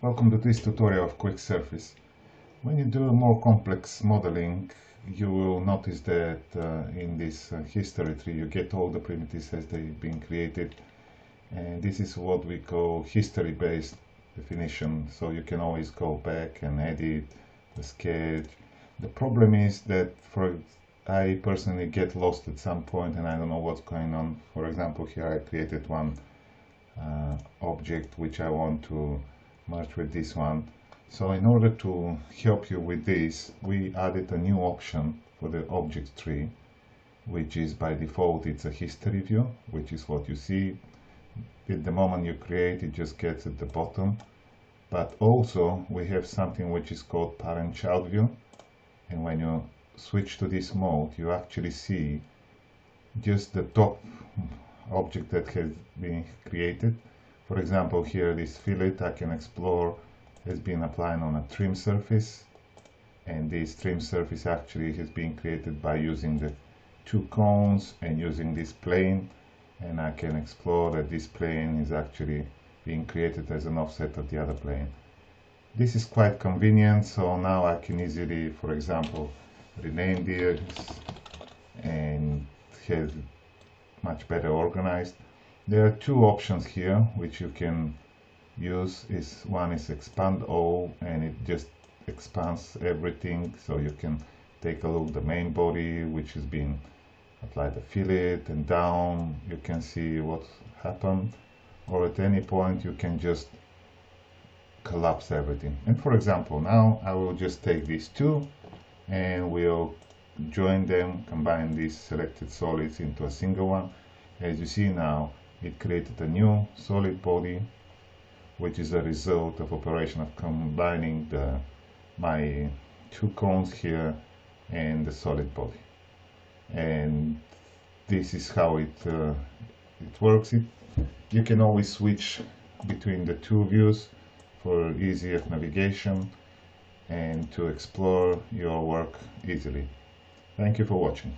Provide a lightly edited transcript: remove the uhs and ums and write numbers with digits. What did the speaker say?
Welcome to this tutorial of QUICKSURFACE. When you do more complex modeling, you will notice that in this history tree you get all the primitives as they've been created, and this is what we call history-based definition, so you can always go back and edit the sketch. The problem is that I personally get lost at some point and I don't know what's going on. For example, here I created one object which I want to merge with this one. So in order to help you with this, we added a new option for the object tree, which is by default it's a history view, which is what you see. At the moment you create, it just gets at the bottom. But also we have something which is called parent-child view, and when you switch to this mode you actually see just the top object that has been created. For example, here this fillet I can explore has been applied on a trim surface, and this trim surface actually has been created by using the two cones and using this plane, and I can explore that this plane is actually being created as an offset of the other plane. This is quite convenient, so now I can easily, for example, rename this and have much better organized. There are two options here which you can use. One is expand all, and it just expands everything, so you can take a look at the main body which has been applied the fillet, and down you can see what happened, or at any point you can just collapse everything. And for example, now I will just take these two and we'll join them, combine these selected solids into a single one. As you see now, it created a new solid body, which is a result of operation of combining my two cones here and the solid body. And this is how it works. You can always switch between the two views for easier navigation and to explore your work easily. Thank you for watching.